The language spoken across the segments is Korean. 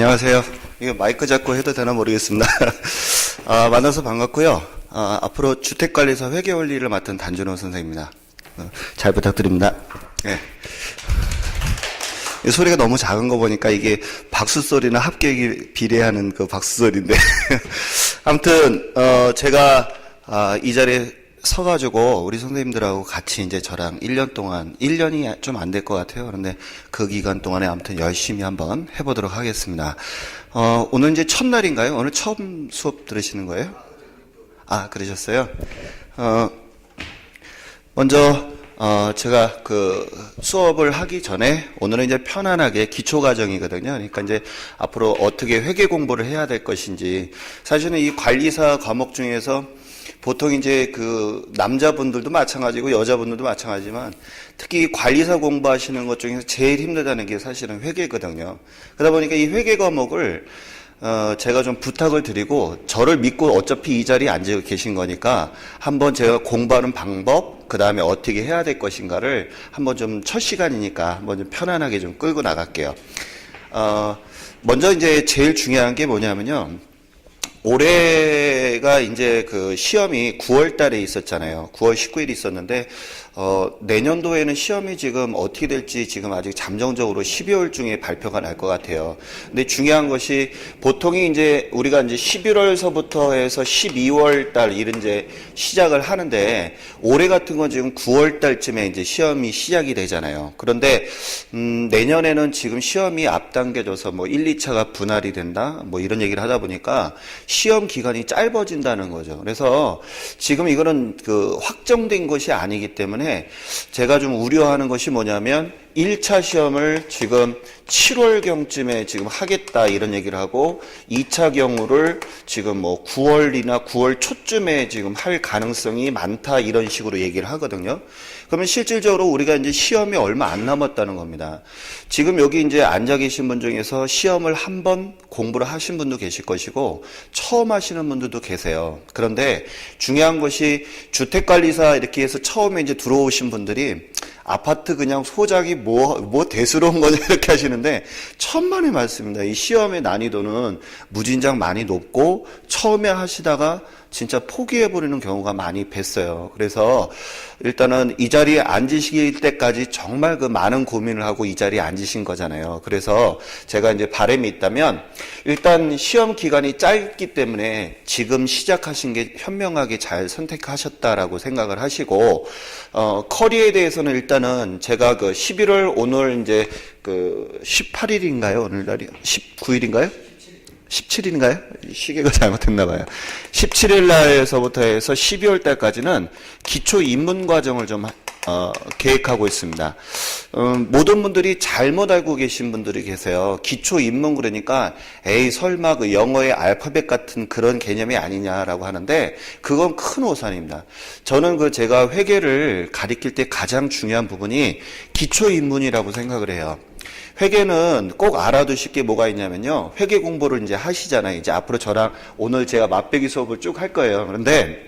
안녕하세요. 이거 마이크 잡고 해도 되나 모르겠습니다. 만나서 반갑고요. 앞으로 주택관리사 회계원리를 맡은 단준호 선생입니다. 잘 부탁드립니다. 네. 이 소리가 너무 작은 거 보니까 이게 박수 소리나 합격이 비례하는 그 박수 소리인데. 아무튼, 제가, 이 자리에 서가지고 우리 선생님들하고 같이 이제 저랑 1년 동안, 1년이 좀 안 될 것 같아요. 그런데 그 기간 동안에 아무튼 열심히 한번 해보도록 하겠습니다. 오늘 이제 첫날인가요? 오늘 처음 수업 들으시는 거예요? 그러셨어요? 먼저, 제가 그 수업을 하기 전에 오늘은 이제 편안하게 기초 과정이거든요. 그러니까 이제 앞으로 어떻게 회계 공부를 해야 될 것인지, 사실은 이 관리사 과목 중에서 보통 이제 그 남자분들도 마찬가지고 여자분들도 마찬가지지만 특히 관리사 공부하시는 것 중에서 제일 힘들다는 게 사실은 회계거든요. 그러다 보니까 이 회계 과목을 제가 좀 부탁을 드리고, 저를 믿고 어차피 이 자리에 앉아 계신 거니까 한번 제가 공부하는 방법, 그 다음에 어떻게 해야 될 것인가를 한번 좀 첫 시간이니까 한번 좀 편안하게 좀 끌고 나갈게요. 먼저 이제 제일 중요한 게 뭐냐면요. 올해가 이제 그 시험이 9월 달에 있었잖아요. 9월 19일 있었는데, 내년도에는 시험이 지금 어떻게 될지 지금 아직 잠정적으로 12월 중에 발표가 날 것 같아요. 근데 중요한 것이 보통이 이제 우리가 이제 11월서부터 해서 12월 달 이런 이제 시작을 하는데, 올해 같은 건 지금 9월 달쯤에 이제 시험이 시작이 되잖아요. 그런데, 내년에는 지금 시험이 앞당겨져서 뭐 1, 2차가 분할이 된다? 뭐 이런 얘기를 하다 보니까 시험 기간이 짧아진다는 거죠. 그래서 지금 이거는 그 확정된 것이 아니기 때문에 제가 좀 우려하는 것이 뭐냐면 1차 시험을 지금 7월경쯤에 지금 하겠다 이런 얘기를 하고 2차 경우를 지금 뭐 9월이나 9월 초쯤에 지금 할 가능성이 많다 이런 식으로 얘기를 하거든요. 그러면 실질적으로 우리가 이제 시험이 얼마 안 남았다는 겁니다. 지금 여기 이제 앉아 계신 분 중에서 시험을 한 번 공부를 하신 분도 계실 것이고 처음 하시는 분들도 계세요. 그런데 중요한 것이 주택관리사 이렇게 해서 처음에 이제 들어오신 분들이 아파트 그냥 소작이 뭐 대수로운 거냐 이렇게 하시는데 천만의 말씀입니다. 이 시험의 난이도는 무진장 많이 높고 처음에 하시다가 진짜 포기해버리는 경우가 많이 뵀어요. 그래서 일단은 이 자리에 앉으실 때까지 정말 그 많은 고민을 하고 이 자리에 앉으신 거잖아요. 그래서 제가 이제 바람이 있다면 일단 시험 기간이 짧기 때문에 지금 시작하신 게 현명하게 잘 선택하셨다라고 생각을 하시고, 커리에 대해서는 일단은 제가 그 11월 오늘 이제 그 18일인가요? 오늘 날이 19일인가요? 17일인가요? 시계가 잘못했나 봐요. 17일 날에서부터 해서 12월 달까지는 기초 입문 과정을 좀 계획하고 있습니다. 모든 분들이 잘못 알고 계신 분들이 계세요. 기초 입문 그러니까 에이 설마 그 영어의 알파벳 같은 그런 개념이 아니냐라고 하는데 그건 큰 오산입니다. 저는 그 제가 회계를 가리킬 때 가장 중요한 부분이 기초 입문이라고 생각을 해요. 회계는 꼭 알아두실 게 뭐가 있냐면요. 회계 공부를 이제 하시잖아요. 이제 앞으로 저랑 오늘 제가 맛배기 수업을 쭉 할 거예요. 그런데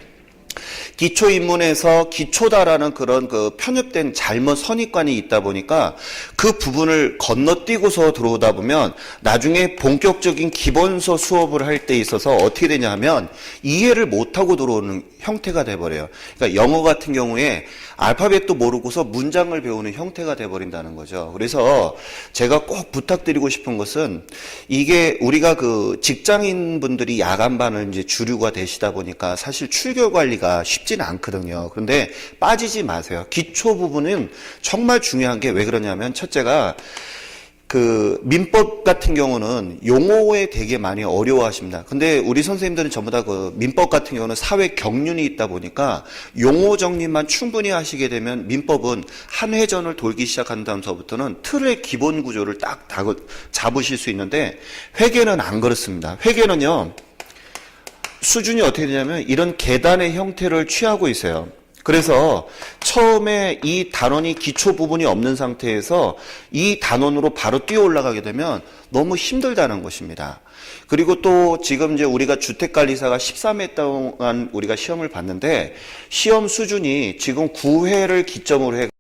기초 입문에서 기초다라는 그런 그 편협된 잘못 선입관이 있다 보니까 그 부분을 건너뛰고서 들어오다 보면 나중에 본격적인 기본서 수업을 할 때 있어서 어떻게 되냐 하면 이해를 못하고 들어오는 형태가 돼버려요. 그러니까 영어 같은 경우에 알파벳도 모르고서 문장을 배우는 형태가 돼버린다는 거죠. 그래서 제가 꼭 부탁드리고 싶은 것은 이게 우리가 그 직장인 분들이 야간반을 이제 주류가 되시다 보니까 사실 출결 관리가 쉽지는 않거든요. 그런데 빠지지 마세요. 기초 부분은 정말 중요한 게 왜 그러냐면 첫째가 그 민법 같은 경우는 용어에 되게 많이 어려워하십니다. 근데 우리 선생님들은 전부 다 그 민법 같은 경우는 사회 경륜이 있다 보니까 용어 정리만 충분히 하시게 되면 민법은 한 회전을 돌기 시작한 다음서부터는 틀의 기본 구조를 딱 잡으실 수 있는데 회계는 안 그렇습니다. 회계는요. 수준이 어떻게 되냐면 이런 계단의 형태를 취하고 있어요. 그래서 처음에 이 단원이 기초 부분이 없는 상태에서 이 단원으로 바로 뛰어 올라가게 되면 너무 힘들다는 것입니다. 그리고 또 지금 이제 우리가 주택관리사가 13회 동안 우리가 시험을 봤는데 시험 수준이 지금 9회를 기점으로 해